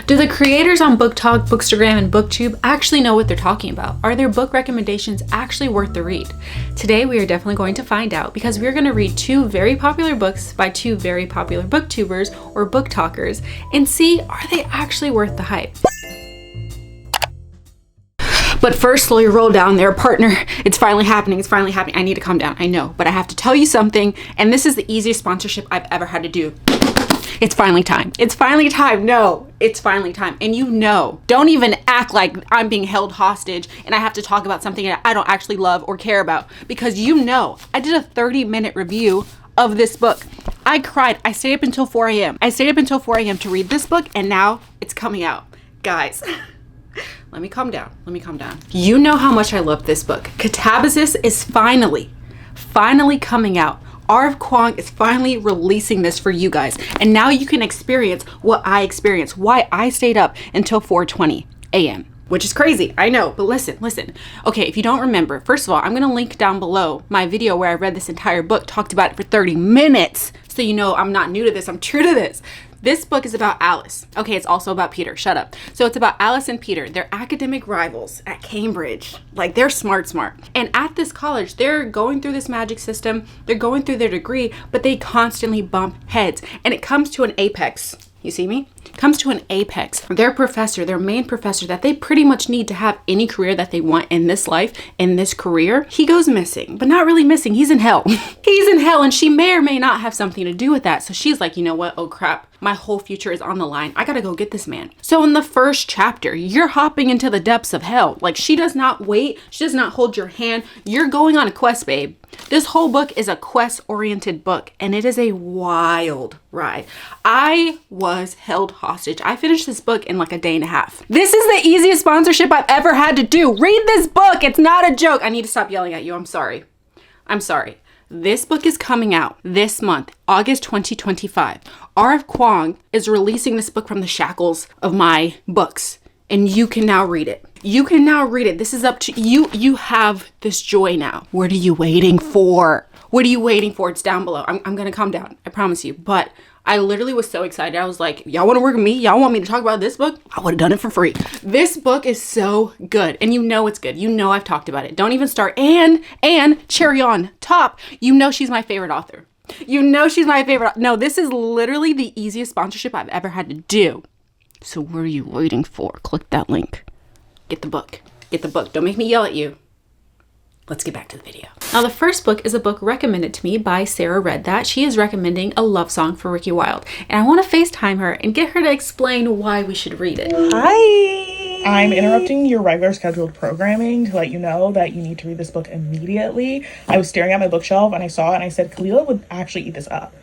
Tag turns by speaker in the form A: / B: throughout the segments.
A: Do the creators on Book Talk, Bookstagram, and BookTube actually know what they're talking about? Are their book recommendations actually worth the read? Today we are definitely going to find out, because we're going to read two very popular books by two very popular booktubers or book talkers and see, are they actually worth the hype? But first, slowly roll down there, partner. It's finally happening. It's finally happening. I need to calm down. I know, but I have to tell you something. And this is the easiest sponsorship I've ever had to do. It's finally time. It's finally time. No, it's finally time. And you know, don't even act like I'm being held hostage and I have to talk about something that I don't actually love or care about, because you know, I did a 30-minute review of this book. I cried. I stayed up until 4 a.m. I stayed up until 4 a.m. to read this book, and now it's coming out. Guys, let me calm down. Let me calm down. You know how much I love this book. Catabasis is finally coming out. Kuang is finally releasing this for you guys. And now you can experience what I experienced, why I stayed up until 4:20 a.m. Which is crazy, I know, but listen. Okay, if you don't remember, first of all, I'm gonna link down below my video where I read this entire book, talked about it for 30 minutes. So you know I'm not new to this, I'm true to this. This book is about Alice. Okay, it's also about Peter. Shut up. So it's about Alice and Peter. They're academic rivals at Cambridge. Like, they're smart. And at this college, they're going through this magic system. They're going through their degree, but they constantly bump heads. And it comes to an apex. You see me? Comes to an apex. Their professor, their main professor that they pretty much need to have any career that they want in this life, in this career, he goes missing, but not really missing. He's in hell. He's in hell, and she may or may not have something to do with that. So she's like, you know what? Oh crap. My whole future is on the line. I gotta go get this man. So in the first chapter, you're hopping into the depths of hell. Like, she does not wait. She does not hold your hand. You're going on a quest, babe. This whole book is a quest-oriented book, and it is a wild ride. I was held hostage. I finished this book in like a day and a half. This is the easiest sponsorship I've ever had to do. Read this book. It's not a joke. I need to stop yelling at you. I'm sorry. This book is coming out this month, August 2025. Kuang is releasing this book from the shackles of my books, and you can now read it. You can now read it. This is up to you. You have this joy now. What are you waiting for? What are you waiting for? It's down below. I'm gonna calm down. I promise you. But I literally was so excited. I was like, y'all want to work with me? Y'all want me to talk about this book? I would have done it for free. This book is so good. And you know it's good. You know I've talked about it. Don't even start. And cherry on top, you know she's my favorite author. You know she's my favorite. No, this is literally the easiest sponsorship I've ever had to do. So what are you waiting for? Click that link. Get the book. Get the book. Don't make me yell at you. Let's get back to the video. Now, the first book is a book recommended to me by Sera Read That. She is recommending a love song for Ricki Wilde. And I want to FaceTime her and get her to explain why we should read it.
B: Hi! I'm interrupting your regular scheduled programming to let you know that you need to read this book immediately. I was staring at my bookshelf and I saw it and I said, Kalila would actually eat this up.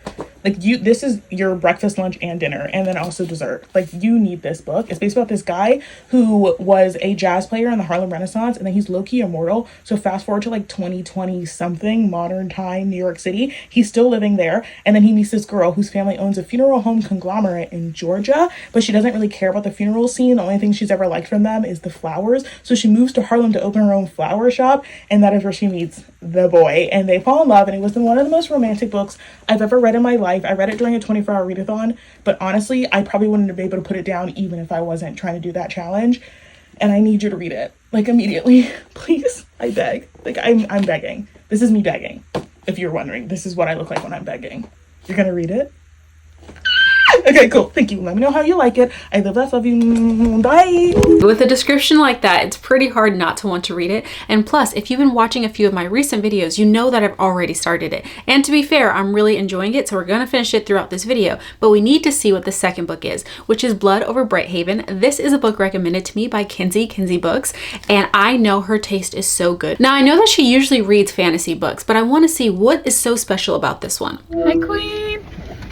B: Like, this is your breakfast, lunch, and dinner, and then also dessert. Like, you need this book. It's based about this guy who was a jazz player in the Harlem Renaissance, and then he's low-key immortal. So fast forward to like 2020-something, modern time, New York City. He's still living there, and then he meets this girl whose family owns a funeral home conglomerate in Georgia, but she doesn't really care about the funeral scene. The only thing she's ever liked from them is the flowers. So she moves to Harlem to open her own flower shop, and that is where she meets the boy, and they fall in love, and it was one of the most romantic books I've ever read in my life. I read it during a 24-hour readathon, but honestly, I probably wouldn't be able to put it down even if I wasn't trying to do that challenge. And I need you to read it, like, immediately. Please, I beg. Like, I'm begging. This is me begging. If you're wondering, this is what I look like when I'm begging. You're gonna read it? Okay, cool. Thank you. Let me know how you like it. I love you. Bye.
A: With a description like that, it's pretty hard not to want to read it. And plus, if you've been watching a few of my recent videos, you know that I've already started it. And to be fair, I'm really enjoying it, so we're gonna finish it throughout this video. But we need to see what the second book is, which is Blood Over Brighthaven. This is a book recommended to me by Kenzi Books, and I know her taste is so good. Now, I know that she usually reads fantasy books, but I want to see what is so special about this one.
C: Hi, Queen.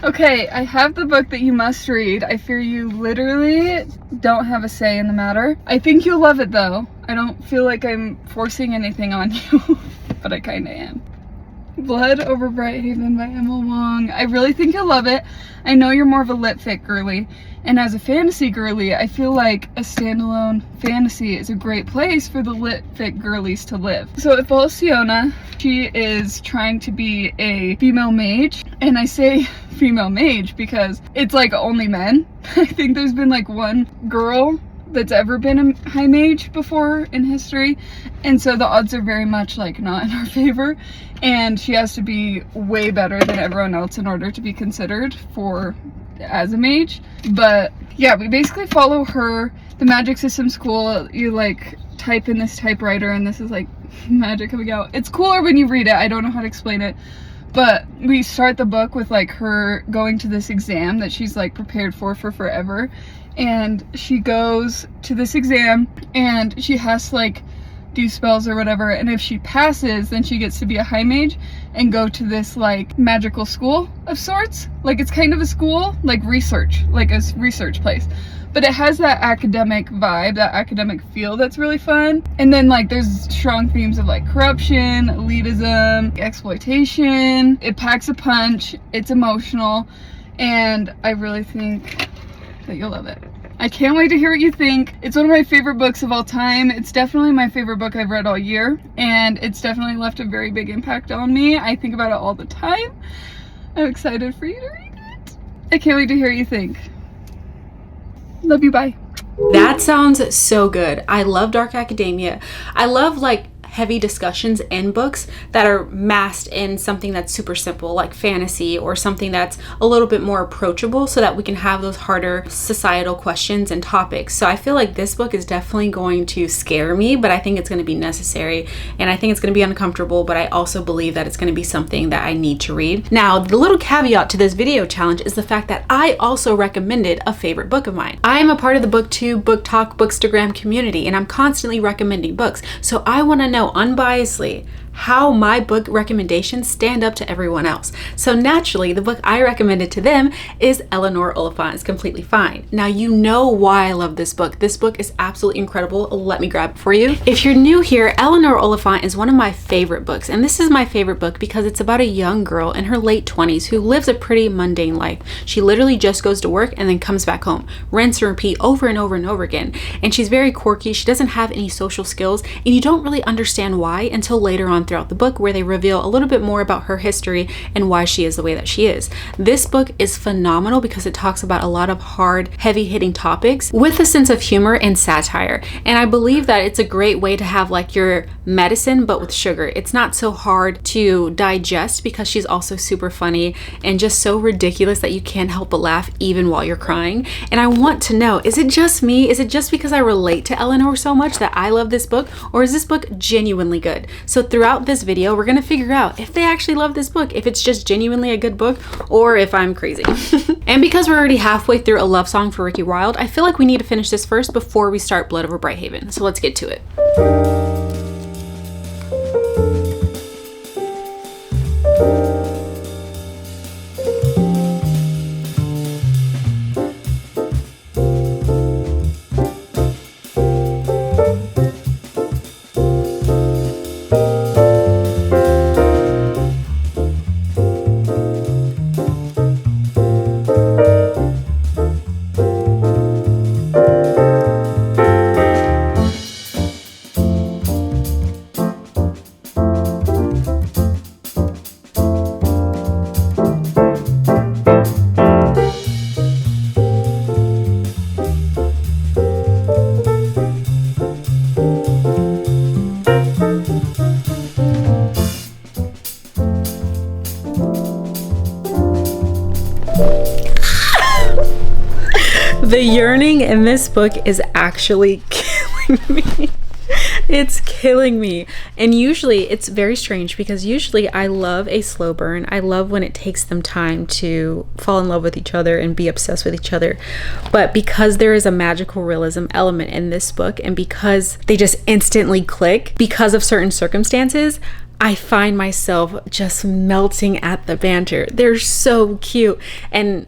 C: Okay, I have the book that you must read. I fear you literally don't have a say in the matter. I think you'll love it though. I don't feel like I'm forcing anything on you, but I kinda am. Blood Over Brighthaven by Emma Wong. I really think you'll love it. I know you're more of a lit fic girly, and as a fantasy girly, I feel like a standalone fantasy is a great place for the lit fic girlies to live. So it follows Siona. She is trying to be a female mage, and I say female mage because it's like only men. I think there's been like one girl that's ever been a high mage before in history, and so the odds are very much like not in our favor, and she has to be way better than everyone else in order to be considered for as a mage. But yeah, we basically follow her. The magic system's cool. You like type in this typewriter and this is like magic coming out. It's cooler when you read it. I don't know how to explain it. But we start the book with like her going to this exam that she's like prepared for forever. And she goes to this exam and she has to like do spells or whatever. And if she passes, then she gets to be a high mage and go to this like magical school of sorts. Like it's kind of a school, like research, like a research place. But it has that academic vibe, that academic feel that's really fun. And then like there's strong themes of like corruption, elitism, exploitation. It packs a punch, it's emotional, and I really think that you'll love it. I can't wait to hear what you think. It's one of my favorite books of all time. It's definitely my favorite book I've read all year, and it's definitely left a very big impact on me. I think about it all the time. I'm excited for you to read it. I can't wait to hear what you think. Love you, bye.
A: That sounds so good. I love dark academia. I love like heavy discussions in books that are masked in something that's super simple, like fantasy, or something that's a little bit more approachable so that we can have those harder societal questions and topics. So I feel like this book is definitely going to scare me, but I think it's going to be necessary, and I think it's going to be uncomfortable, but I also believe that it's going to be something that I need to read. Now, the little caveat to this video challenge is the fact that I also recommended a favorite book of mine. I am a part of the BookTube, Book Talk, Bookstagram community, and I'm constantly recommending books. So I want to know unbiasedly how my book recommendations stand up to everyone else. So naturally, the book I recommended to them is Eleanor Oliphant is Completely Fine. Now, you know why I love this book. This book is absolutely incredible. Let me grab it for you. If you're new here, Eleanor Oliphant is one of my favorite books, and this is my favorite book because it's about a young girl in her late 20s who lives a pretty mundane life. She literally just goes to work and then comes back home, rinse and repeat over and over and over again. And she's very quirky. She doesn't have any social skills, and you don't really understand why until later on throughout the book, where they reveal a little bit more about her history and why she is the way that she is. This book is phenomenal because it talks about a lot of hard, heavy-hitting topics with a sense of humor and satire. And I believe that it's a great way to have like your medicine but with sugar. It's not so hard to digest because she's also super funny and just so ridiculous that you can't help but laugh even while you're crying. And I want to know, is it just me? Is it just because I relate to Eleanor so much that I love this book, or is this book genuinely good? So throughout this video, we're gonna figure out if they actually love this book, if it's just genuinely a good book, or if I'm crazy. And because we're already halfway through a love song for Ricki Wilde, I feel like we need to finish this first before we start Blood Over Brighthaven. So let's get to it. The yearning in this book is actually killing me. It's killing me. And usually it's very strange because usually I love a slow burn. I love when it takes them time to fall in love with each other and be obsessed with each other. But because there is a magical realism element in this book, and because they just instantly click because of certain circumstances, I find myself just melting at the banter. They're so cute. And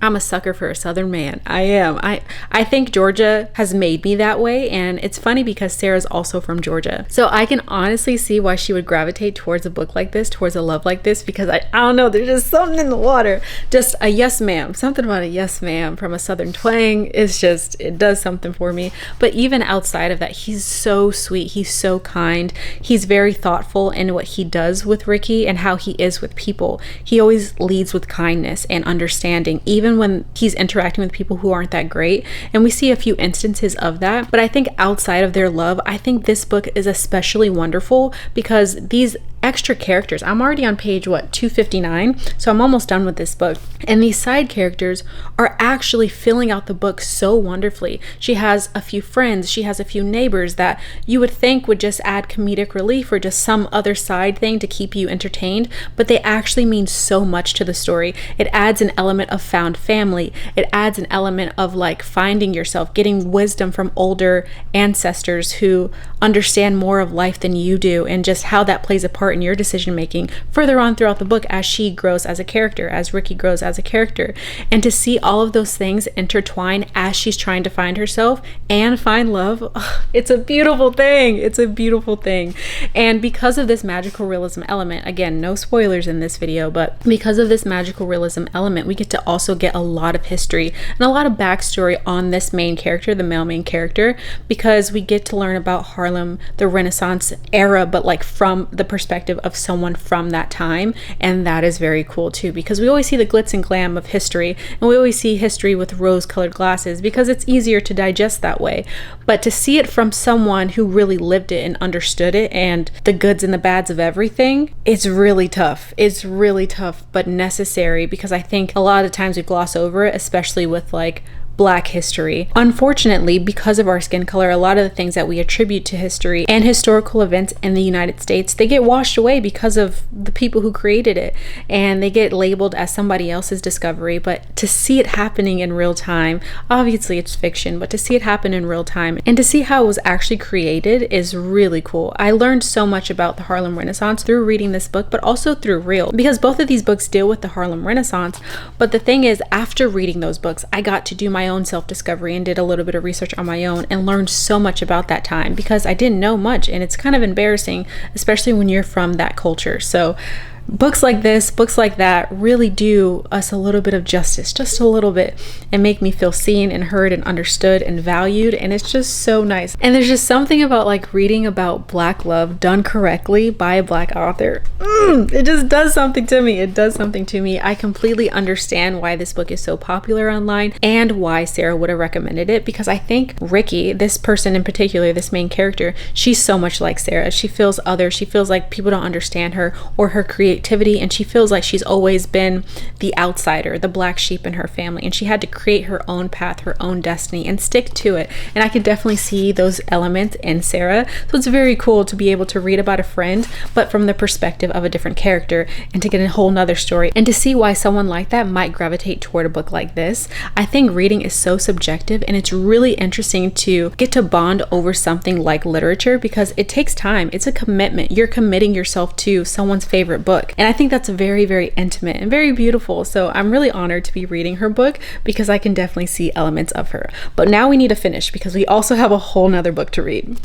A: I'm a sucker for a Southern man. I am. I think Georgia has made me that way, and it's funny because Sera's also from Georgia. So I can honestly see why she would gravitate towards a book like this, towards a love like this, because I don't know, there's just something in the water. Just a yes ma'am. Something about a yes ma'am from a Southern twang is just, it does something for me. But even outside of that, he's so sweet. He's so kind. He's very thoughtful in what he does with Ricki and how he is with people. He always leads with kindness and understanding, even when he's interacting with people who aren't that great. And we see a few instances of that. But I think outside of their love, I think this book is especially wonderful because these extra characters, I'm already on page 259, so I'm almost done with this book, and these side characters are actually filling out the book so wonderfully. She has a few friends, she has a few neighbors that you would think would just add comedic relief or just some other side thing to keep you entertained, but they actually mean so much to the story. It adds an element of found family. It adds an element of like finding yourself, getting wisdom from older ancestors who understand more of life than you do, and just how that plays a part in your decision making further on throughout the book as she grows as a character, as Ricki grows as a character. And to see all of those things intertwine as she's trying to find herself and find love, it's a beautiful thing. It's a beautiful thing. And because of this magical realism element, again, no spoilers in this video, but because of this magical realism element, we get to also get a lot of history and a lot of backstory on this main character, the male main character, because we get to learn about Harlem, the Renaissance era, but like from the perspective of someone from that time. And that is very cool too, because we always see the glitz and glam of history, and we always see history with rose-colored glasses because it's easier to digest that way. But to see it from someone who really lived it and understood it and the goods and the bads of everything, it's really tough. It's really tough, but necessary, because I think a lot of times we gloss over it, especially with like Black history. Unfortunately, because of our skin color, a lot of the things that we attribute to history and historical events in the United States, they get washed away because of the people who created it, and they get labeled as somebody else's discovery. But to see it happening in real time, obviously it's fiction, but to see it happen in real time and to see how it was actually created is really cool. I learned so much about the Harlem Renaissance through reading this book, but also through Real, because both of these books deal with the Harlem Renaissance. But the thing is, after reading those books, I got to do my own self-discovery and did a little bit of research on my own and learned so much about that time, because I didn't know much, and it's kind of embarrassing, especially when you're from that culture. So books like this, books like that really do us a little bit of justice, just a little bit, and make me feel seen and heard and understood and valued. And it's just so nice. And there's just something about like reading about Black love done correctly by a Black author. It just does something to me. It does something to me. I completely understand why this book is so popular online and why Sera would have recommended it, because I think Ricki, this person in particular, this main character, she's so much like Sera. She feels other. She feels like people don't understand her or her creativity, and she feels like she's always been the outsider, the black sheep in her family, and she had to create her own path, her own destiny, and stick to it. And I could definitely see those elements in Sera. So it's very cool to be able to read about a friend, but from the perspective of a different character, and to get a whole nother story, and to see why someone like that might gravitate toward a book like this. I think reading is so subjective, and it's really interesting to get to bond over something like literature, because it takes time. It's a commitment. You're committing yourself to someone's favorite book. And I think that's very, very intimate and very beautiful. So I'm really honored to be reading her book, because I can definitely see elements of her. But now we need to finish, because we also have a whole nother book to read.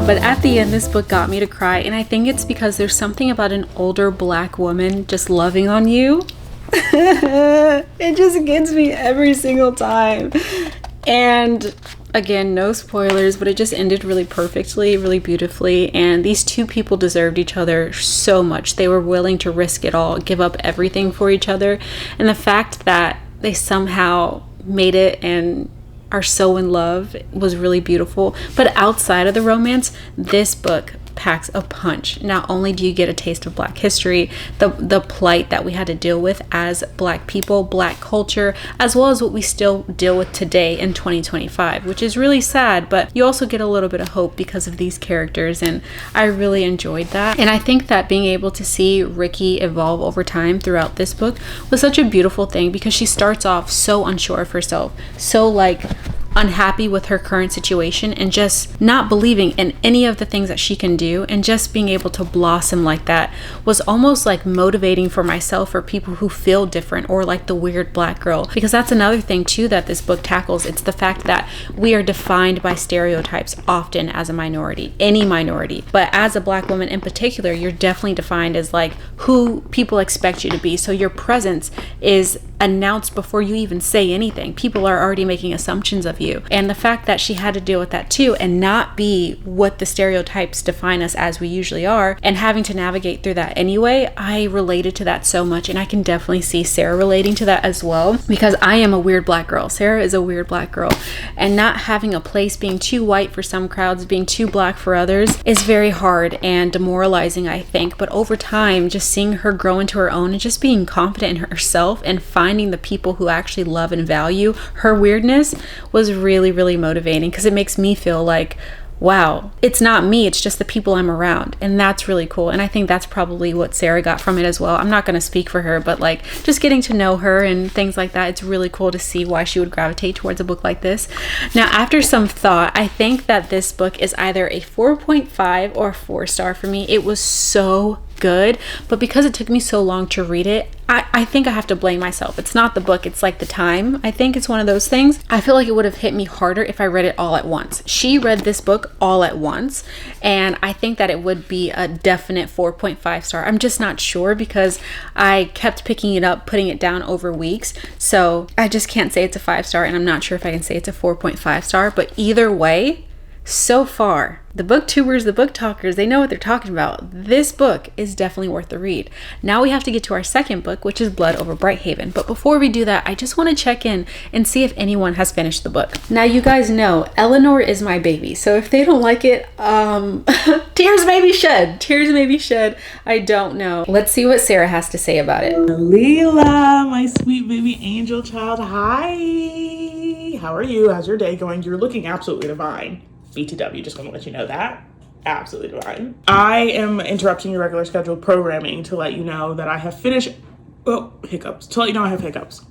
A: But at the end, this book got me to cry, and I think it's because there's something about an older Black woman just loving on you. It just gets me every single time. And again, no spoilers, but it just ended really perfectly, really beautifully. And these two people deserved each other so much. They were willing to risk it all, give up everything for each other. And the fact that they somehow made it and are so in love was really beautiful. But outside of the romance, this book packs a punch. Not only do you get a taste of Black history, the plight that we had to deal with as Black people, Black culture, as well as what we still deal with today in 2025, which is really sad, but you also get a little bit of hope because of these characters, and I really enjoyed that. And I think that being able to see Ricki evolve over time throughout this book was such a beautiful thing, because she starts off so unsure of herself, so like unhappy with her current situation, and just not believing in any of the things that she can do, and just being able to blossom like that was almost like motivating for myself, or people who feel different, or like the weird Black girl, because that's another thing too that this book tackles. It's the fact that we are defined by stereotypes often as a minority, any minority, but as a Black woman in particular, you're definitely defined as like who people expect you to be. So your presence is announced before you even say anything. People are already making assumptions of you. And the fact that she had to deal with that too, and not be what the stereotypes define us as we usually are, and having to navigate through that anyway, I related to that so much. And I can definitely see Sera relating to that as well, because I am a weird Black girl. Sera is a weird Black girl, and not having a place, being too white for some crowds, being too Black for others, is very hard and demoralizing, I think. But over time, just seeing her grow into her own, and just being confident in herself, and finding the people who actually love and value her weirdness, was really, really motivating, because it makes me feel like, wow, it's not me, it's just the people I'm around. And that's really cool. And I think that's probably what Sera got from it as well. I'm not going to speak for her, but like just getting to know her and things like that, it's really cool to see why she would gravitate towards a book like this. Now, after some thought, I think that this book is either a 4.5 or a 4-star for me. It was so good, but because it took me so long to read it, I think I have to blame myself. It's not the book, it's like the time. I think it's one of those things. I feel like it would have hit me harder if I read it all at once. She read this book all at once, and I think that it would be a definite 4.5 star. I'm just not sure, because I kept picking it up, putting it down over weeks, so I just can't say it's a 5-star, and I'm not sure if I can say it's a 4.5 star, but either way, so far, the booktubers, the book talkers, they know what they're talking about. This book is definitely worth the read. Now we have to get to our second book, which is Blood Over Brighthaven. But before we do that, I just want to check in and see if anyone has finished the book. Now, you guys know Eleanor is my baby, so if they don't like it, tears may be shed. Tears may be shed. I don't know. Let's see what Sera has to say about it.
B: Leela, my sweet baby angel child. Hi. How are you? How's your day going? You're looking absolutely divine. BTW, just want to let you know that. Absolutely divine. I am interrupting your regular scheduled programming to let you know that I have finished, hiccups. To let you know I have hiccups.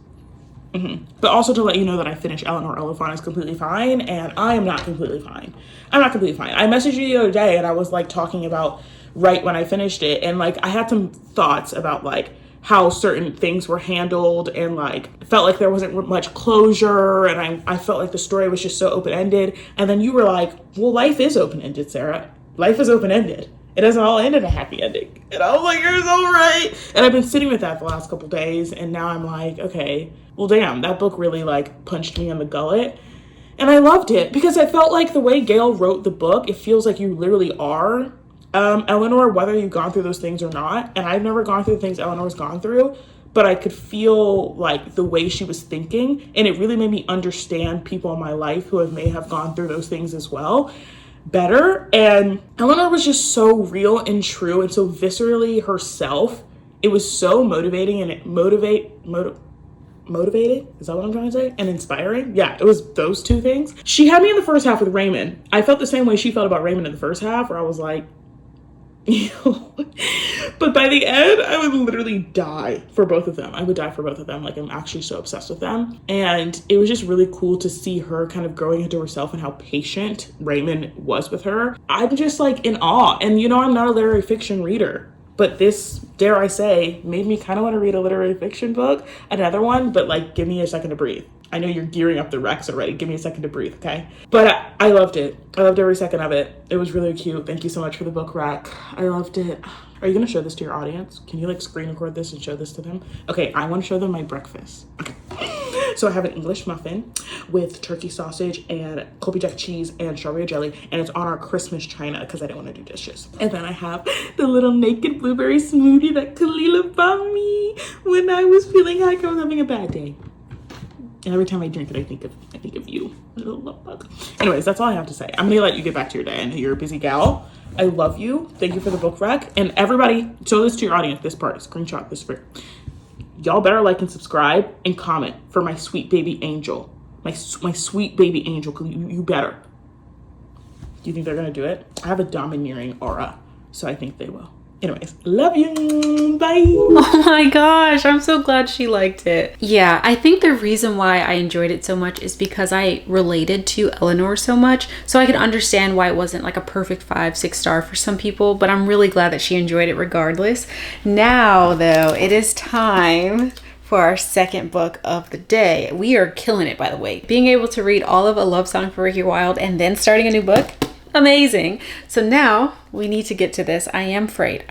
B: But also to let you know that I finished Eleanor Oliphant is completely fine, and I am not completely fine. I'm not completely fine. I messaged you the other day, and I was like talking about right when I finished it, and like I had some thoughts about like how certain things were handled, and like felt like there wasn't much closure, and I felt like the story was just so open-ended. And then you were like, well, life is open-ended, Sera. Life is open-ended. It doesn't all end in a happy ending. And I was like, you're so right. And I've been sitting with that the last couple days, and now I'm like, okay, well, damn, that book really like punched me in the gullet. And I loved it, because I felt like the way Gail wrote the book, it feels like you literally are Eleanor, whether you've gone through those things or not. And I've never gone through the things Eleanor's gone through, but I could feel like the way she was thinking, and it really made me understand people in my life who may have gone through those things as well better. And Eleanor was just so real and true, and so viscerally herself. It was so motivating, and it motivated, is that what I'm trying to say? And inspiring. Yeah, it was those two things. She had me in the first half with Raymond. I felt the same way she felt about Raymond in the first half, where I was like, but by the end, I would literally die for both of them. I would die for both of them. Like, I'm actually so obsessed with them. And it was just really cool to see her kind of growing into herself, and how patient Raymond was with her. I'm just like in awe. And you know, I'm not a literary fiction reader, but this, dare I say, made me kind of want to read a literary fiction book, another one, but like, give me a second to breathe. I know you're gearing up the Rex already. Give me a second to breathe, okay? But I loved it. I loved every second of it. It was really cute. Thank you so much for the book rec. I loved it. Are you going to show this to your audience? Can you like screen record this and show this to them? Okay, I want to show them my breakfast. Okay. So I have an English muffin with turkey sausage and Colby Jack cheese and strawberry jelly, and it's on our Christmas china because I didn't want to do dishes. And then I have the little naked blueberry smoothie that Kalila bought me when I was feeling like I was having a bad day. And every time I drink it, I think of you. Love bug. Anyways, that's all I have to say. I'm gonna let you get back to your day. I know you're a busy gal. I love you. Thank you for the book rec. And everybody, show this to your audience. This part, screenshot this for y'all. Better like and subscribe and comment for my sweet baby angel. My sweet baby angel. You better. Do you think they're gonna do it? I have a domineering aura, so I think they will. Anyways, love you. Bye.
A: Oh my gosh, I'm so glad she liked it. Yeah, I think the reason why I enjoyed it so much is because I related to Eleanor so much. So I could understand why it wasn't like a perfect 5, 6 star for some people, but I'm really glad that she enjoyed it regardless. Now though, it is time for our second book of the day. We are killing it, by the way. Being able to read all of A Love Song for Ricki Wilde and then starting a new book, amazing. So now we need to get to this. I am afraid.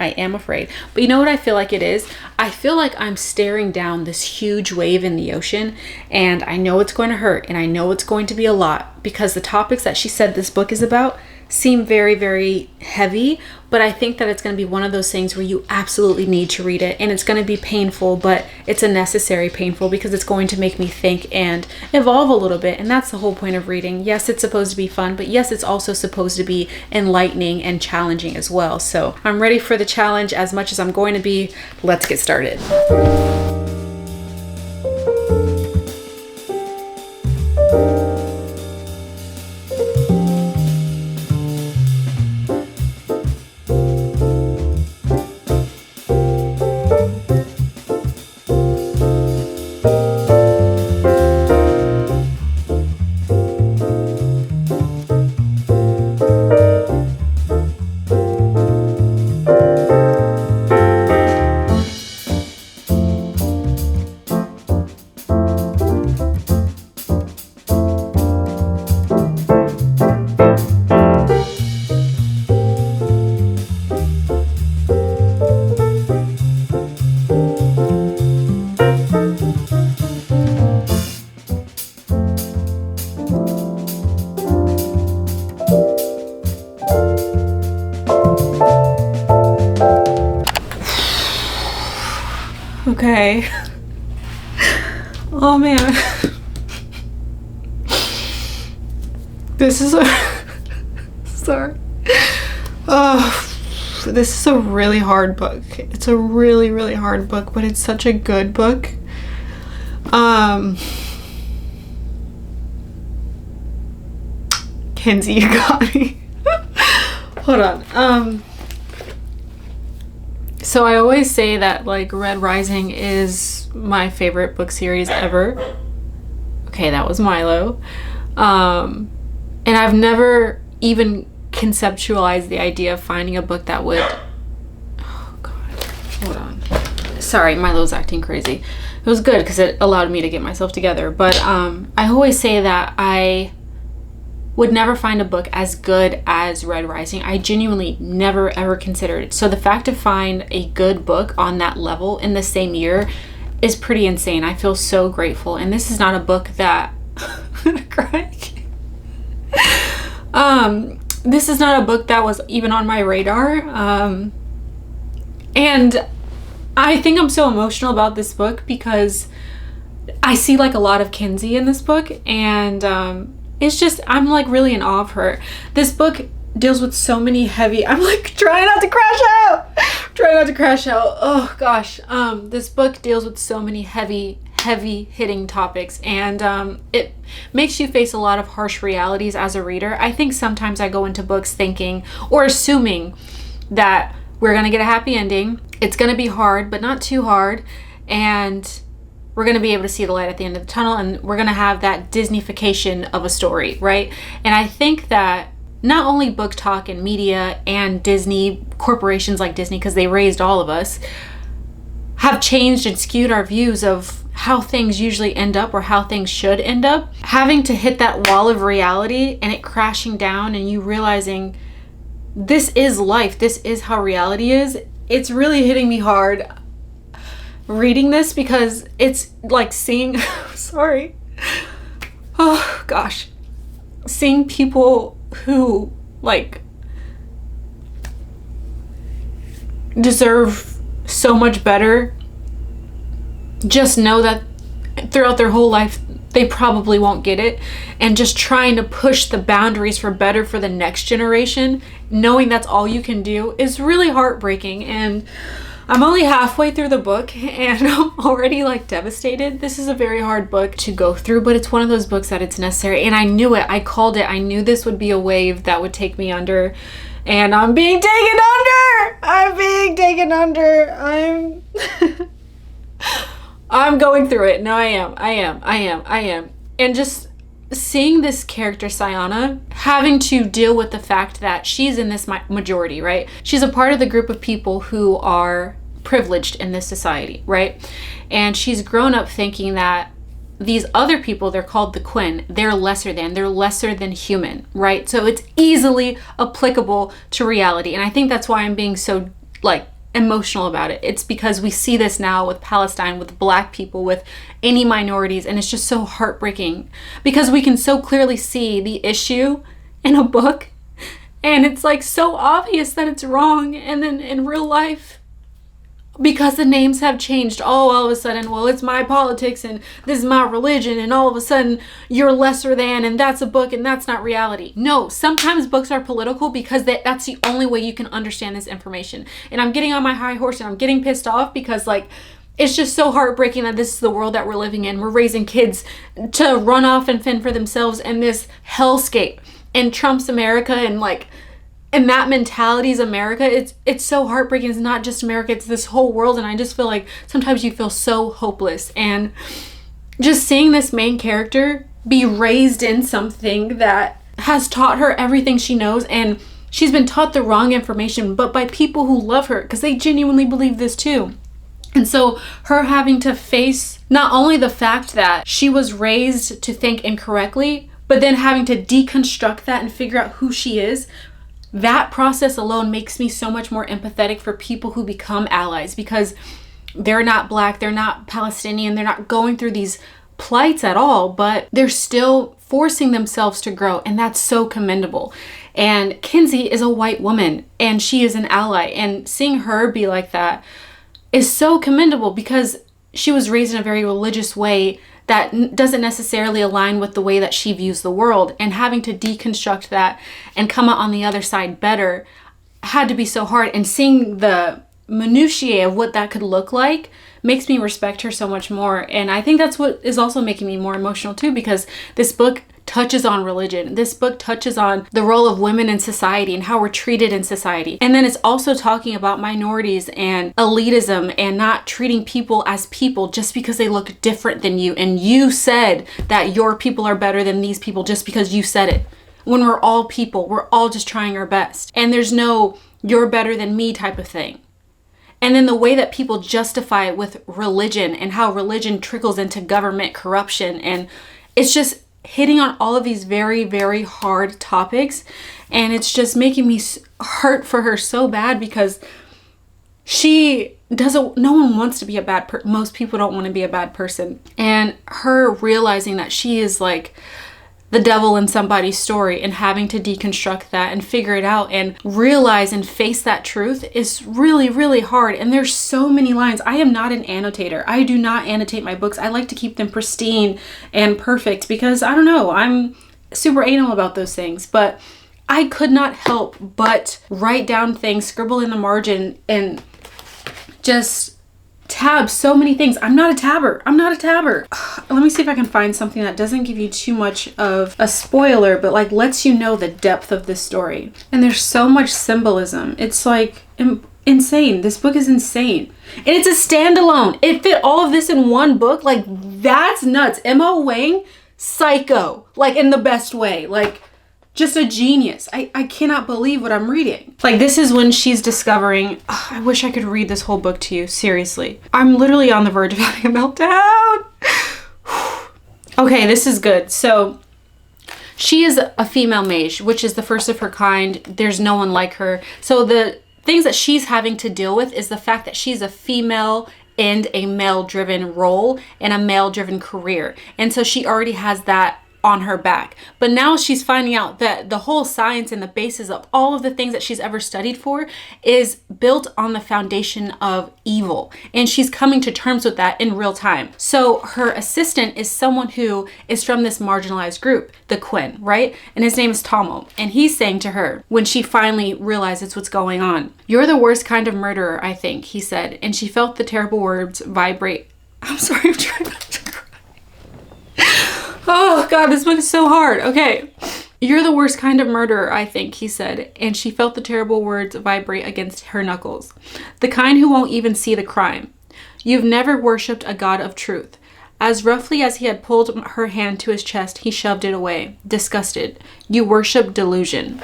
A: But you know what I feel like it is? I feel like I'm staring down this huge wave in the ocean, and I know it's going to hurt, and I know it's going to be a lot, because the topics that she said this book is about seem very, very heavy, but I think that it's going to be one of those things where you absolutely need to read it, and it's going to be painful, but it's a necessary painful because it's going to make me think and evolve a little bit, and that's the whole point of reading. Yes, it's supposed to be fun, but yes, it's also supposed to be enlightening and challenging as well. So I'm ready for the challenge as much as I'm going to be. Let's get started. Okay. Oh man. This is a sorry. This is a really hard book. It's a really, really hard book, but it's such a good book. Kenzi, you got me. Hold on. So I always say that like Red Rising is my favorite book series ever. Okay, that was Milo. And I've never even conceptualized the idea of finding a book that would, oh god, hold on. Sorry, Milo's acting crazy. It was good because it allowed me to get myself together. But I always say that I would never find a book as good as Red Rising. I genuinely never ever considered it. So the fact to find a good book on that level in the same year is pretty insane. I feel so grateful. And this is not a book that I'm gonna cry. This is not a book that was even on my radar. And I think I'm so emotional about this book because I see like a lot of Kenzi in this book, and it's just, I'm like really in awe of her. This book deals with so many heavy, I'm like trying not to crash out. Oh gosh. This book deals with so many heavy hitting topics, and it makes you face a lot of harsh realities as a reader. I think sometimes I go into books thinking or assuming that we're gonna get a happy ending. It's gonna be hard, but not too hard, and we're going to be able to see the light at the end of the tunnel, and we're going to have that Disneyfication of a story, right? And I think that not only book talk and media and Disney, corporations like Disney, because they raised all of us, have changed and skewed our views of how things usually end up or how things should end up. Having to hit that wall of reality and it crashing down and you realizing this is life, this is how reality is, it's really hitting me hard reading this, because it's like seeing sorry, oh gosh, seeing people who like deserve so much better just know that throughout their whole life they probably won't get it, and just trying to push the boundaries for better for the next generation, knowing that's all you can do, is really heartbreaking. And I'm only halfway through the book and I'm already like devastated. This is a very hard book to go through, but it's one of those books that it's necessary. And I knew it. I called it. I knew this would be a wave that would take me under. And I'm being taken under. I'm being taken under. I'm going through it. No, I am. And just seeing this character, Sayana, having to deal with the fact that she's in this majority, right? She's a part of the group of people who are privileged in this society, right? And she's grown up thinking that these other people, they're called the Quinn, they're lesser than human, right? So it's easily applicable to reality. And I think that's why I'm being so like emotional about it. It's because we see this now with Palestine, with Black people, with any minorities, and it's just so heartbreaking because we can so clearly see the issue in a book and it's like so obvious that it's wrong, and then in real life, because the names have changed, all of a sudden, well, it's my politics and this is my religion, and all of a sudden you're lesser than, and that's a book and that's not reality. No, sometimes books are political because that's the only way you can understand this information. And I'm getting on my high horse and I'm getting pissed off because like it's just so heartbreaking that this is the world that we're living in. We're raising kids to run off and fend for themselves in this hellscape in Trump's America, and like, and that mentality is America. It's so heartbreaking. It's not just America, it's this whole world. And I just feel like sometimes you feel so hopeless. And just seeing this main character be raised in something that has taught her everything she knows, and she's been taught the wrong information, but by people who love her because they genuinely believe this too. And so her having to face not only the fact that she was raised to think incorrectly, but then having to deconstruct that and figure out who she is. That process alone makes me so much more empathetic for people who become allies, because they're not Black, they're not Palestinian, they're not going through these plights at all, but they're still forcing themselves to grow, and that's so commendable. And Kenzi is a white woman, and she is an ally, and seeing her be like that is so commendable because she was raised in a very religious way that doesn't necessarily align with the way that she views the world, and having to deconstruct that and come out on the other side better had to be so hard. And seeing the minutiae of what that could look like makes me respect her so much more. And I think that's what is also making me more emotional too, because this book touches on religion. This book touches on the role of women in society and how we're treated in society. And then it's also talking about minorities and elitism and not treating people as people just because they look different than you. And you said that your people are better than these people just because you said it. When we're all people, we're all just trying our best. And there's no you're better than me type of thing. And then the way that people justify it with religion and how religion trickles into government corruption. And it's just hitting on all of these very, very hard topics. And it's just making me hurt for her so bad because no one wants to be a bad person. Most people don't want to be a bad person. And her realizing that she is like the devil in somebody's story and having to deconstruct that and figure it out and realize and face that truth is really, really hard. And there's so many lines. I am not an annotator. I do not annotate my books. I like to keep them pristine and perfect because I don't know, I'm super anal about those things, but I could not help but write down things, scribble in the margin, and just tab so many things. I'm not a tabber. Let me see if I can find something that doesn't give you too much of a spoiler, but like lets you know the depth of this story. And there's so much symbolism. It's like insane. This book is insane. And it's a standalone. It fit all of this in one book. Like that's nuts. M.O. Wang, psycho. Like in the best way. Like just a genius. I cannot believe what I'm reading. Like this is when she's discovering, I wish I could read this whole book to you, seriously. I'm literally on the verge of having a meltdown. Okay, this is good. So she is a female mage, which is the first of her kind. There's no one like her. So the things that she's having to deal with is the fact that she's a female in a male-driven role and a male-driven career. And so she already has that on her back. But now she's finding out that the whole science and the basis of all of the things that she's ever studied for is built on the foundation of evil. And she's coming to terms with that in real time. So her assistant is someone who is from this marginalized group, the Kuang, right? And his name is Tomo. And he's saying to her, when she finally realizes what's going on, "You're the worst kind of murderer, I think," he said. And she felt the terrible words vibrate. I'm sorry, I'm trying not to cry. Oh God, this book is so hard. Okay. "You're the worst kind of murderer, I think," he said, and she felt the terrible words vibrate against her knuckles. "The kind who won't even see the crime. You've never worshipped a God of truth." As roughly as he had pulled her hand to his chest, he shoved it away, disgusted. "You worship delusion."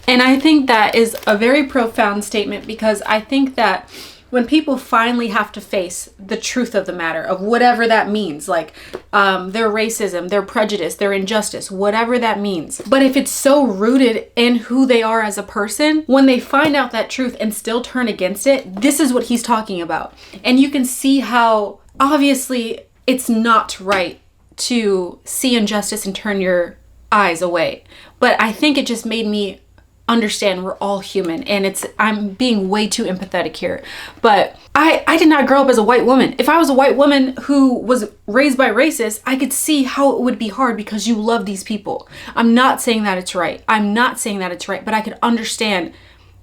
A: And I think that is a very profound statement, because I think that when people finally have to face the truth of the matter, of whatever that means, like their racism, their prejudice, their injustice, whatever that means. But if it's so rooted in who they are as a person, when they find out that truth and still turn against it, this is what he's talking about. And you can see how obviously it's not right to see injustice and turn your eyes away. But I think it just made me understand we're all human, and I'm being way too empathetic here. But I did not grow up as a white woman. If I was a white woman who was raised by racists, I could see how it would be hard, because you love these people. I'm not saying that it's right. I'm not saying that it's right, but I could understand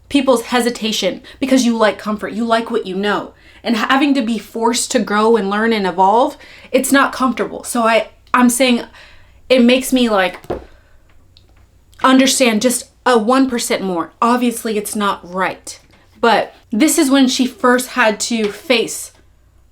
A: people's hesitation, because you like comfort. You like what you know. And having to be forced to grow and learn and evolve, it's not comfortable. So I'm saying it makes me like understand just a 1% more. Obviously it's not right. But this is when she first had to face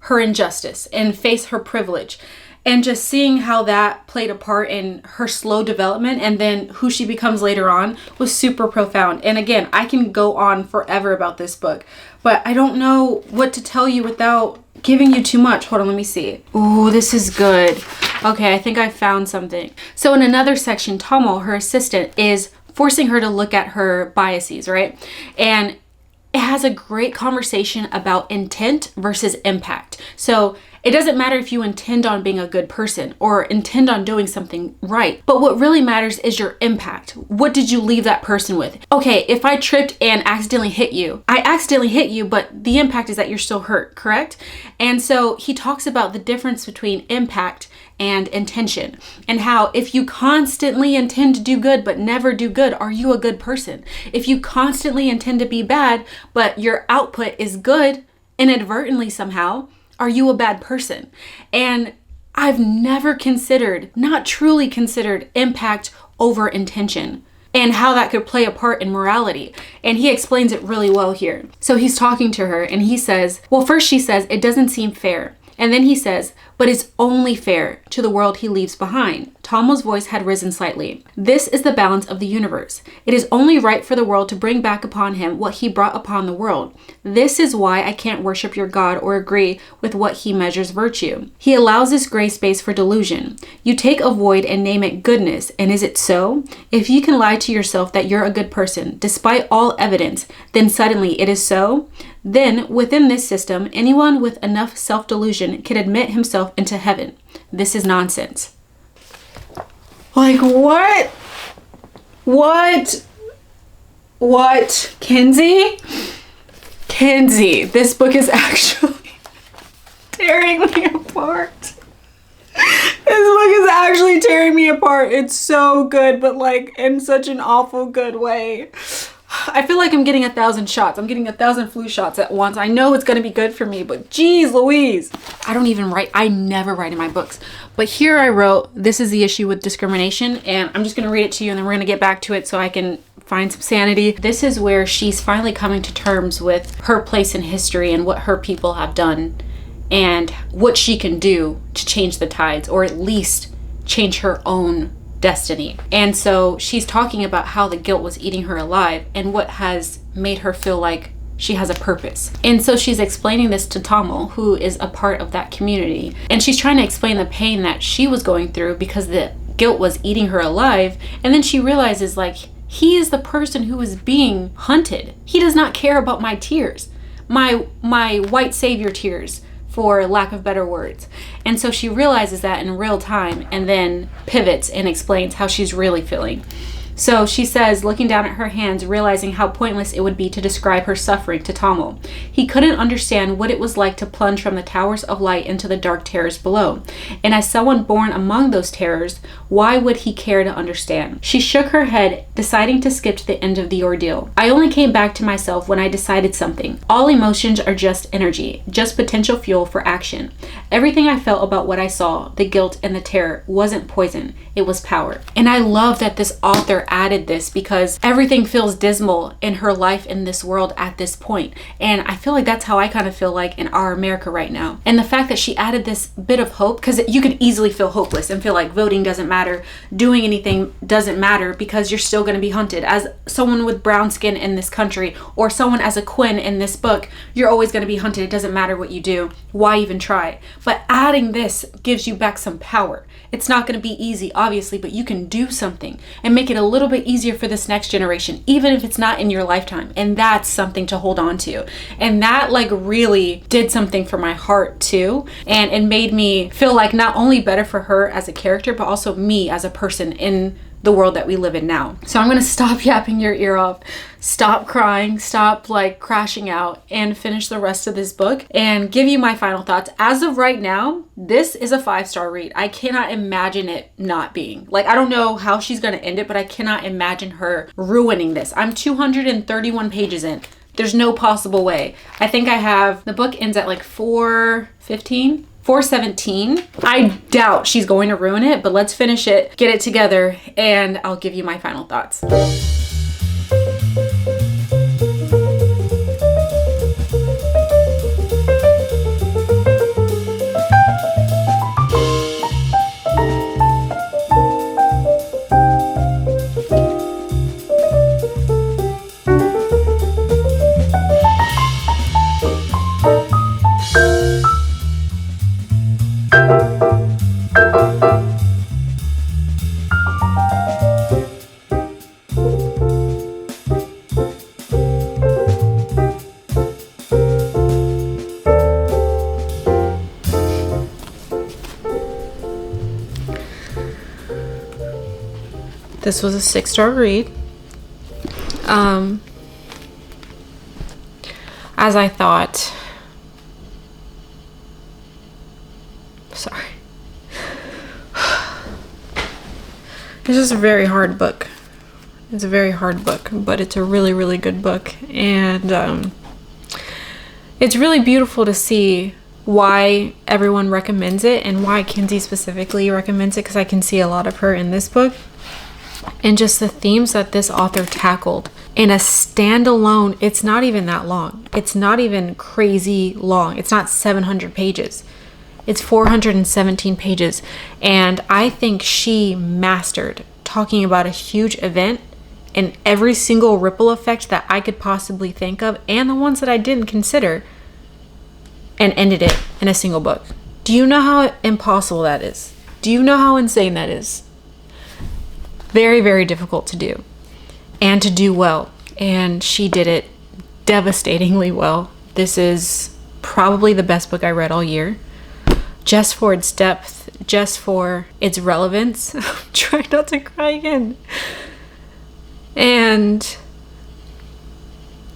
A: her injustice and face her privilege. And just seeing how that played a part in her slow development and then who she becomes later on was super profound. And again, I can go on forever about this book, but I don't know what to tell you without giving you too much. Hold on, let me see. Ooh, this is good. Okay, I think I found something. So in another section, Tomo, her assistant, is forcing her to look at her biases, right? And it has a great conversation about intent versus impact. So it doesn't matter if you intend on being a good person or intend on doing something right, but what really matters is your impact. What did you leave that person with? Okay, if I tripped and accidentally hit you, I accidentally hit you, but the impact is that you're still hurt, correct? And so he talks about the difference between impact and intention, and how if you constantly intend to do good but never do good, are you a good person? If you constantly intend to be bad but your output is good inadvertently somehow, are you a bad person? And I've never considered, not truly considered, impact over intention and how that could play a part in morality. And he explains it really well here. So he's talking to her and he says, well, first she says, "It doesn't seem fair." And then he says, "But it's only fair to the world he leaves behind." Tomo's voice had risen slightly. "This is the balance of the universe. It is only right for the world to bring back upon him what he brought upon the world. This is why I can't worship your God or agree with what he measures virtue. He allows this gray space for delusion. You take a void and name it goodness, and is it so? If you can lie to yourself that you're a good person, despite all evidence, then suddenly it is so? Then, within this system, anyone with enough self-delusion can admit himself into heaven. This is nonsense." Like, what? What? Kenzi? Kenzi, this book is actually tearing me apart. This book is actually tearing me apart. It's so good, but like in such an awful good way. I feel like I'm getting 1,000 shots. I'm getting 1,000 flu shots at once. I know it's going to be good for me, but geez Louise. I don't even write. I never write in my books. But here I wrote, "This is the issue with discrimination." And I'm just going to read it to you and then we're going to get back to it so I can find some sanity. This is where she's finally coming to terms with her place in history and what her people have done and what she can do to change the tides, or at least change her own destiny. And so she's talking about how the guilt was eating her alive and what has made her feel like she has a purpose. And so she's explaining this to Tomo, who is a part of that community. And she's trying to explain the pain that she was going through because the guilt was eating her alive. And then she realizes, like, he is the person who is being hunted. He does not care about my tears, my white savior tears, for lack of better words. And so she realizes that in real time and then pivots and explains how she's really feeling. So she says, looking down at her hands, realizing how pointless it would be to describe her suffering to Tamil. He couldn't understand what it was like to plunge from the towers of light into the dark terrors below. And as someone born among those terrors, why would he care to understand? She shook her head, deciding to skip to the end of the ordeal. I only came back to myself when I decided something. All emotions are just energy, just potential fuel for action. Everything I felt about what I saw, the guilt and the terror, wasn't poison. It was power. And I love that this author added this because everything feels dismal in her life in this world at this point. And I feel like that's how I kind of feel like in our America right now. And the fact that she added this bit of hope, because you could easily feel hopeless and feel like voting doesn't matter, doing anything doesn't matter because you're still going to be hunted. As someone with brown skin in this country or someone as a Quinn in this book, you're always going to be hunted. It doesn't matter what you do. Why even try? But adding this gives you back some power. It's not going to be easy, obviously, but you can do something and make it a little bit easier for this next generation, even if it's not in your lifetime. And that's something to hold on to. And that like really did something for my heart too. And it made me feel like not only better for her as a character, but also me as a person in the world that we live in now. So I'm gonna stop yapping your ear off, stop crying, stop like crashing out, and finish the rest of this book and give you my final thoughts. As of right now, this is a 5-star read. I cannot imagine it not being. Like, I don't know how she's gonna end it, but I cannot imagine her ruining this. I'm 231 pages in. There's no possible way. I think the book ends at like 4:15. 4:17. I doubt she's going to ruin it, but let's finish it, get it together, and I'll give you my final thoughts. This was a 6-star read. As I thought. Sorry. This is a very hard book. It's a very hard book, but it's a really, really good book. And it's really beautiful to see why everyone recommends it and why Kenzi specifically recommends it, because I can see a lot of her in this book. And just the themes that this author tackled in a standalone, it's not even that long. It's not even crazy long. It's not 700 pages. It's 417 pages. And I think she mastered talking about a huge event and every single ripple effect that I could possibly think of and the ones that I didn't consider, and ended it in a single book. Do you know how impossible that is? Do you know how insane that is? Very, very difficult to do and to do well. And she did it devastatingly well. This is probably the best book I read all year. Just for its depth, just for its relevance. Try not to cry again. And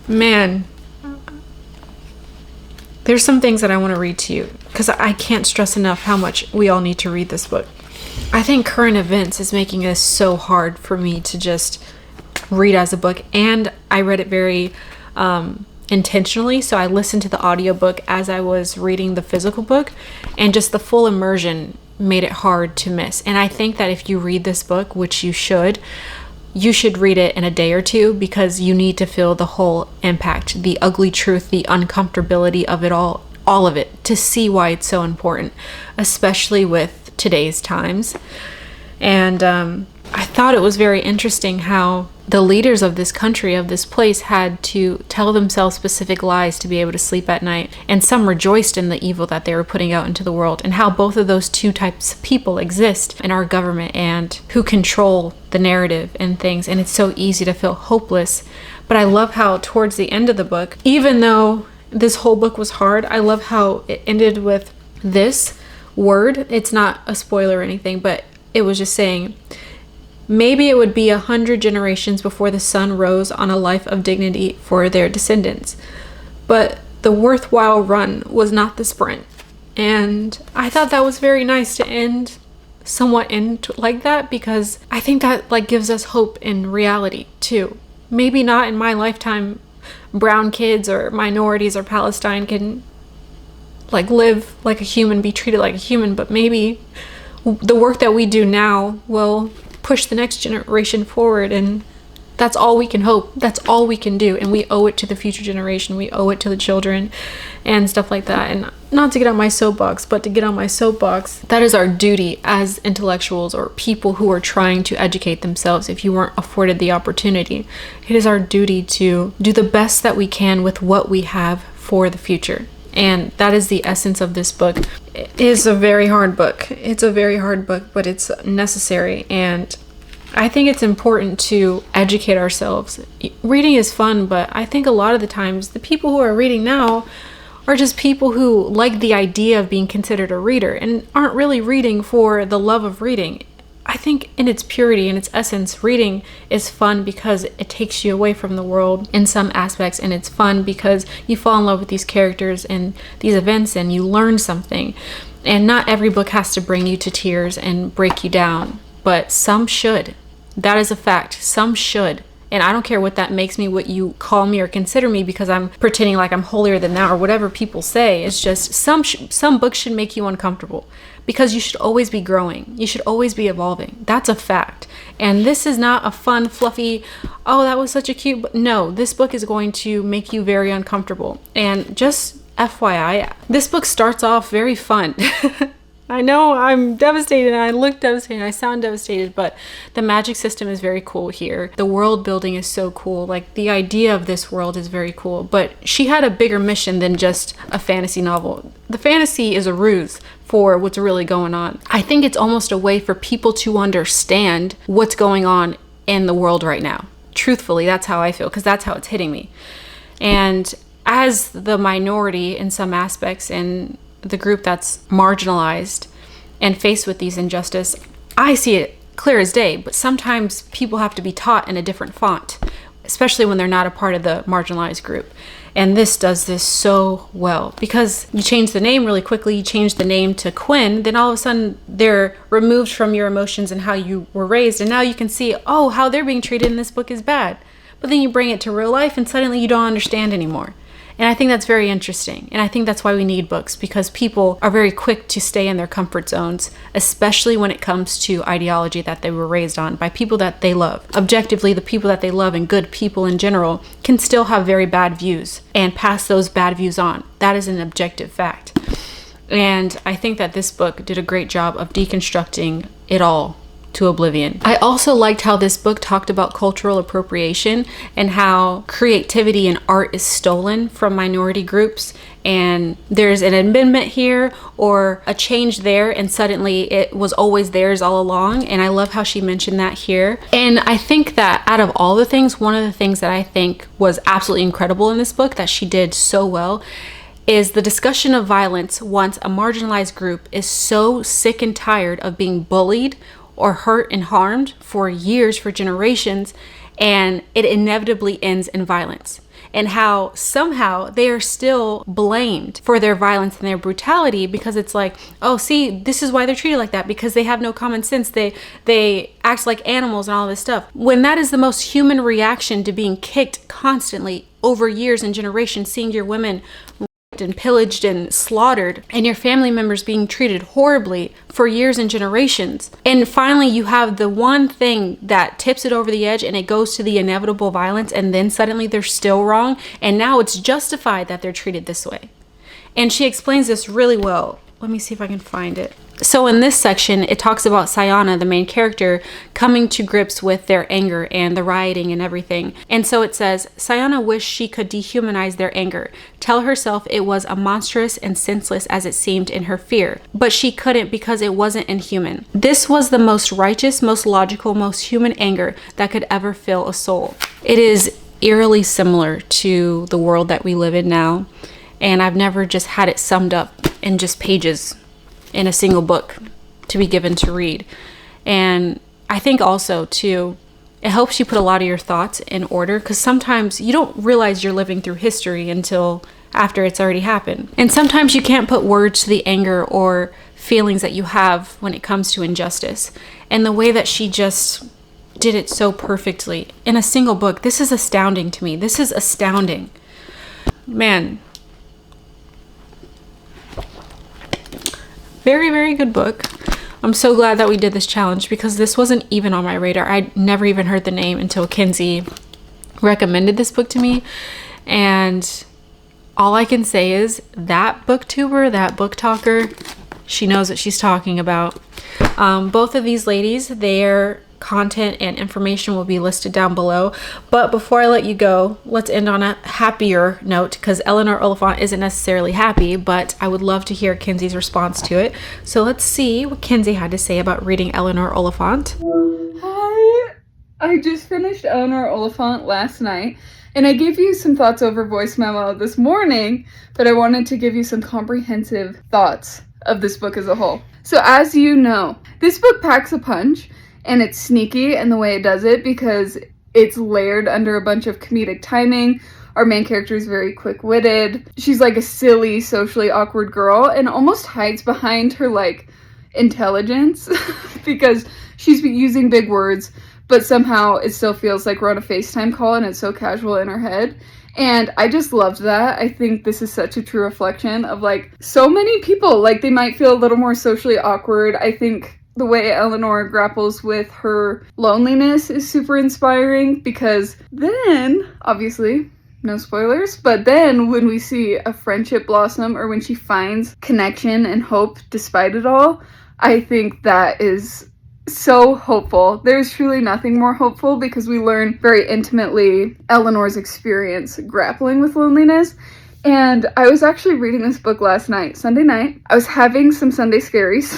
A: man, there's some things that I want to read to you because I can't stress enough how much we all need to read this book. I think current events is making this so hard for me to just read as a book, and I read it very intentionally. So I listened to the audiobook as I was reading the physical book, and just the full immersion made it hard to miss. And I think that if you read this book, which you should read it in a day or two, because you need to feel the whole impact, the ugly truth, the uncomfortability of it all of it, to see why it's so important, especially with today's times. And I thought it was very interesting how the leaders of this country, of this place, had to tell themselves specific lies to be able to sleep at night, and some rejoiced in the evil that they were putting out into the world, and how both of those two types of people exist in our government and who control the narrative and things. And it's so easy to feel hopeless, but I love how towards the end of the book, even though This whole book was hard. I love how it ended with this word. It's not a spoiler or anything, but it was just saying, maybe it would be 100 generations before the sun rose on a life of dignity for their descendants. But the worthwhile run was not the sprint. And I thought that was very nice to end somewhat like that, because I think that like gives us hope in reality too. Maybe not in my lifetime brown kids or minorities or Palestine can like live like a human, be treated like a human, but maybe the work that we do now will push the next generation forward, and that's all we can hope. That's all we can do, and we owe it to the future generation. We owe it to the children and stuff like that. And not to get on my soapbox, but to get on my soapbox, that is our duty as intellectuals or people who are trying to educate themselves. If you weren't afforded the opportunity, it is our duty to do the best that we can with what we have for the future. And that is the essence of this book. It is a very hard book. It's a very hard book, but it's necessary. And I think it's important to educate ourselves. Reading is fun, but I think a lot of the times the people who are reading now are just people who like the idea of being considered a reader and aren't really reading for the love of reading. I think in its purity, in its essence, reading is fun because it takes you away from the world in some aspects, and it's fun because you fall in love with these characters and these events and you learn something. And not every book has to bring you to tears and break you down, but some should. That is a fact. Some should. And I don't care what that makes me, what you call me or consider me, because I'm pretending like I'm holier than thou or whatever people say. It's just some books should make you uncomfortable, because you should always be growing. You should always be evolving. That's a fact. And this is not a fun, fluffy, oh, that was such a cute book. No, this book is going to make you very uncomfortable. And just FYI, this book starts off very fun. I know I'm devastated, I look devastated, I sound devastated, but the magic system is very cool here. The world building is so cool. Like, the idea of this world is very cool, but she had a bigger mission than just a fantasy novel. The fantasy is a ruse for what's really going on. I think it's almost a way for people to understand what's going on in the world right now. Truthfully, that's how I feel, because that's how it's hitting me. And as the minority in some aspects, and the group that's marginalized and faced with these injustice, I see it clear as day, but sometimes people have to be taught in a different font, especially when they're not a part of the marginalized group. And this does this so well, because you change the name really quickly, you change the name to Quinn, then all of a sudden they're removed from your emotions and how you were raised, and now you can see, oh, how they're being treated in this book is bad. But then you bring it to real life and suddenly you don't understand anymore. And I think that's very interesting. And I think that's why we need books, because people are very quick to stay in their comfort zones, especially when it comes to ideology that they were raised on by people that they love. Objectively, the people that they love and good people in general can still have very bad views and pass those bad views on. That is an objective fact. And I think that this book did a great job of deconstructing it all to oblivion. I also liked how this book talked about cultural appropriation and how creativity and art is stolen from minority groups, and there's an amendment here or a change there, and suddenly it was always theirs all along. And I love how she mentioned that here. And I think that out of all the things, one of the things that I think was absolutely incredible in this book that she did so well is the discussion of violence once a marginalized group is so sick and tired of being bullied or hurt and harmed for years, for generations, and it inevitably ends in violence. And how somehow they are still blamed for their violence and their brutality, because it's like, oh, see, this is why they're treated like that, because they have no common sense. They act like animals and all this stuff. When that is the most human reaction to being kicked constantly over years and generations, seeing your women and pillaged and slaughtered, and your family members being treated horribly for years and generations. And finally, you have the one thing that tips it over the edge, and it goes to the inevitable violence, and then suddenly they're still wrong, and now it's justified that they're treated this way. And she explains this really well. Let me see if I can find it. So in this section, it talks about Sayana, the main character, coming to grips with their anger and the rioting and everything. And so it says, Sayana wished she could dehumanize their anger, tell herself it was as monstrous and senseless as it seemed in her fear. But she couldn't, because it wasn't inhuman. This was the most righteous, most logical, most human anger that could ever fill a soul. It is eerily similar to the world that we live in now. And I've never just had it summed up in just pages in a single book to be given to read. And I think also too, it helps you put a lot of your thoughts in order, because sometimes you don't realize you're living through history until after it's already happened. And sometimes you can't put words to the anger or feelings that you have when it comes to injustice. And the way that she just did it so perfectly in a single book, this is astounding to me. This is astounding. Man. Very, very good book. I'm so glad that we did this challenge, because this wasn't even on my radar. I'd never even heard the name until Kenzi recommended this book to me. And all I can say is that booktuber, that book talker, she knows what she's talking about. Both of these ladies, their content and information will be listed down below. But before I let you go, let's end on a happier note, because Eleanor Oliphant isn't necessarily happy, but I would love to hear Kenzi's response to it. So let's see what Kenzi had to say about reading Eleanor Oliphant.
C: Hi, I just finished Eleanor Oliphant last night, and I gave you some thoughts over voice memo this morning, but I wanted to give you some comprehensive thoughts of this book as a whole. So as you know, this book packs a punch. And it's sneaky in the way it does it, because it's layered under a bunch of comedic timing. Our main character is very quick-witted. She's like a silly, socially awkward girl, and almost hides behind her like intelligence because she's using big words, but somehow it still feels like we're on a FaceTime call and it's so casual in her head. And I just loved that. I think this is such a true reflection of like so many people. Like, they might feel a little more socially awkward. I think the way Eleanor grapples with her loneliness is super inspiring, because then, obviously, no spoilers, but then when we see a friendship blossom, or when she finds connection and hope despite it all, I think that is so hopeful. There's truly nothing more hopeful, because we learn very intimately Eleanor's experience grappling with loneliness. And I was actually reading this book last night, Sunday night. I was having some Sunday scaries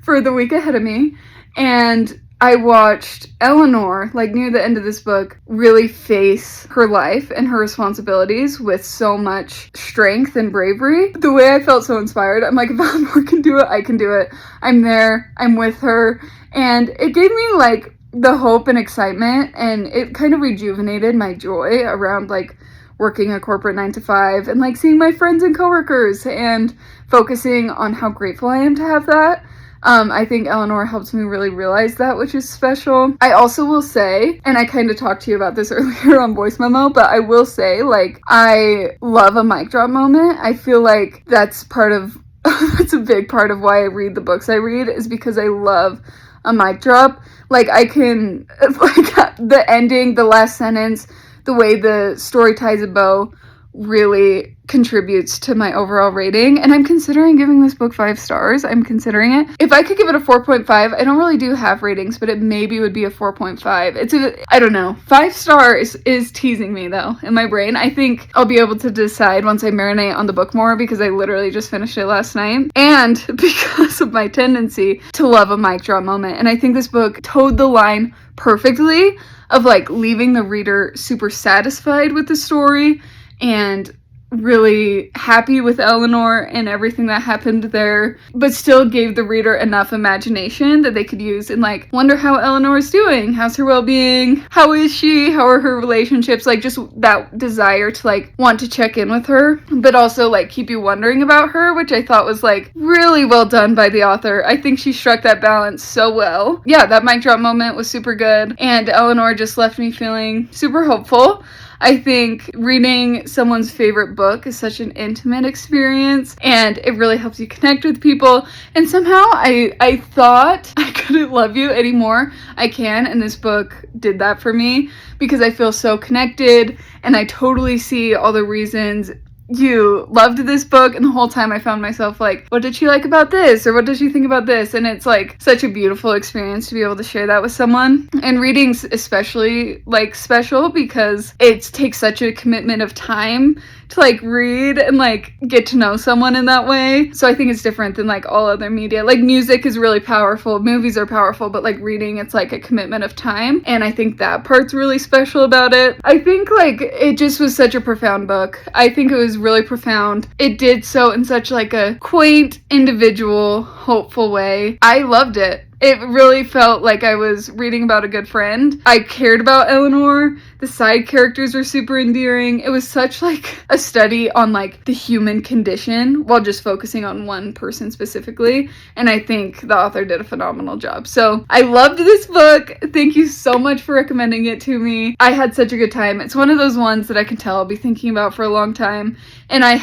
C: for the week ahead of me. And I watched Eleanor, like near the end of this book, really face her life and her responsibilities with so much strength and bravery. The way I felt so inspired, I'm like, if Eleanor can do it, I can do it. I'm there, I'm with her. And it gave me like the hope and excitement, and it kind of rejuvenated my joy around like working a corporate 9-to-5 and like seeing my friends and coworkers and focusing on how grateful I am to have that. I think Eleanor helped me really realize that, which is special. I also will say, and I kind of talked to you about this earlier on voice memo, but I will say, like, I love a mic drop moment. I feel like that's that's a big part of why I read the books I read, is because I love a mic drop. Like, I can, like, the ending, the last sentence, the way the story ties a bow really contributes to my overall rating. And I'm considering giving this book 5 stars. I'm considering it. If I could give it a 4.5, I don't really do half ratings, but it maybe would be a 4.5. I don't know. 5 stars is teasing me though in my brain. I think I'll be able to decide once I marinate on the book more, because I literally just finished it last night. And because of my tendency to love a mic drop moment. And I think this book towed the line perfectly of like leaving the reader super satisfied with the story and really happy with Eleanor and everything that happened there, but still gave the reader enough imagination that they could use and like wonder how Eleanor is doing, how's her well-being, how is she, how are her relationships, like just that desire to like want to check in with her, but also like keep you wondering about her, which I thought was like really well done by the author. I think she struck that balance so well. Yeah, that mic drop moment was super good, and Eleanor just left me feeling super hopeful. I think reading someone's favorite book is such an intimate experience, and it really helps you connect with people. And somehow I thought I couldn't love you anymore. I can, and this book did that for me, because I feel so connected, and I totally see all the reasons you loved this book, and the whole time I found myself like, what did she like about this, or what did she think about this? And it's like such a beautiful experience to be able to share that with someone. And reading's especially like special because it takes such a commitment of time to like read and like get to know someone in that way. So I think it's different than like all other media. Like music is really powerful, movies are powerful, but like reading, it's like a commitment of time. And I think that part's really special about it. I think like it just was such a profound book. I think it was really profound. It did so in such like a quaint, individual, hopeful way. I loved it. It really felt like I was reading about a good friend. I cared about Eleanor. The side characters were super endearing. It was such like a study on like the human condition while just focusing on one person specifically. And I think the author did a phenomenal job. So I loved this book. Thank you so much for recommending it to me. I had such a good time. It's one of those ones that I can tell I'll be thinking about for a long time. And I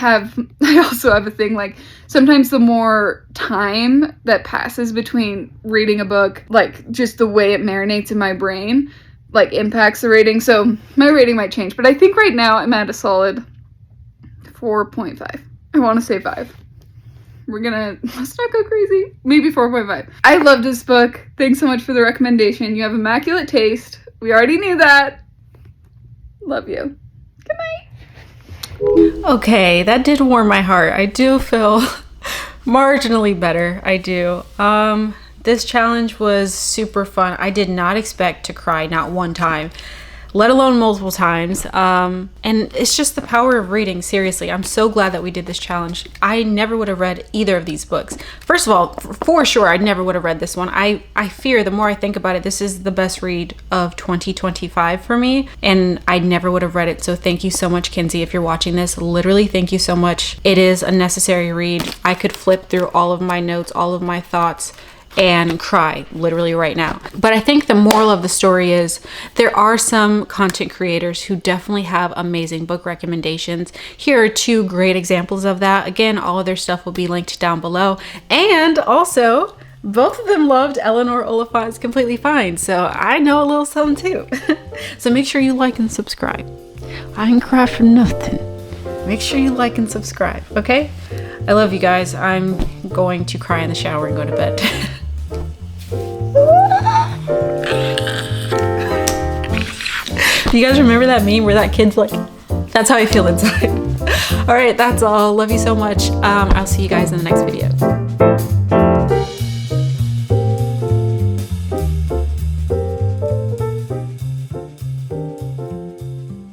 C: also have a thing like sometimes the more time that passes between reading a book, like just the way it marinates in my brain, like impacts the rating. So my rating might change, but I think right now I'm at a solid 4.5. I want to say 5. Let's not go crazy. Maybe 4.5. I loved this book. Thanks so much for the recommendation. You have immaculate taste. We already knew that. Love you. Good night.
A: Okay, that did warm my heart. I do feel marginally better. I do. This challenge was super fun. I did not expect to cry, not one time, let alone multiple times. And it's just the power of reading. Seriously, I'm so glad that we did this challenge. I never would have read either of these books. First of all, for sure, I never would have read this one. I fear the more I think about it, this is the best read of 2025 for me, and I never would have read it. So thank you so much, Kenzi, if you're watching this. Literally, thank you so much. It is a necessary read. I could flip through all of my notes, all of my thoughts, and cry literally right now. But I think the moral of the story is there are some content creators who definitely have amazing book recommendations. Here are 2 great examples of that. Again, all of their stuff will be linked down below. And also, both of them loved Eleanor Oliphant's Completely Fine, so I know a little something too. So make sure you like and subscribe. I ain't cry for nothing. Make sure you like and subscribe, okay? I love you guys. I'm going to cry in the shower and go to bed. Do you guys remember that meme where that kid's like, that's how I feel inside. All right, that's all. Love you so much. I'll see you guys in the next video.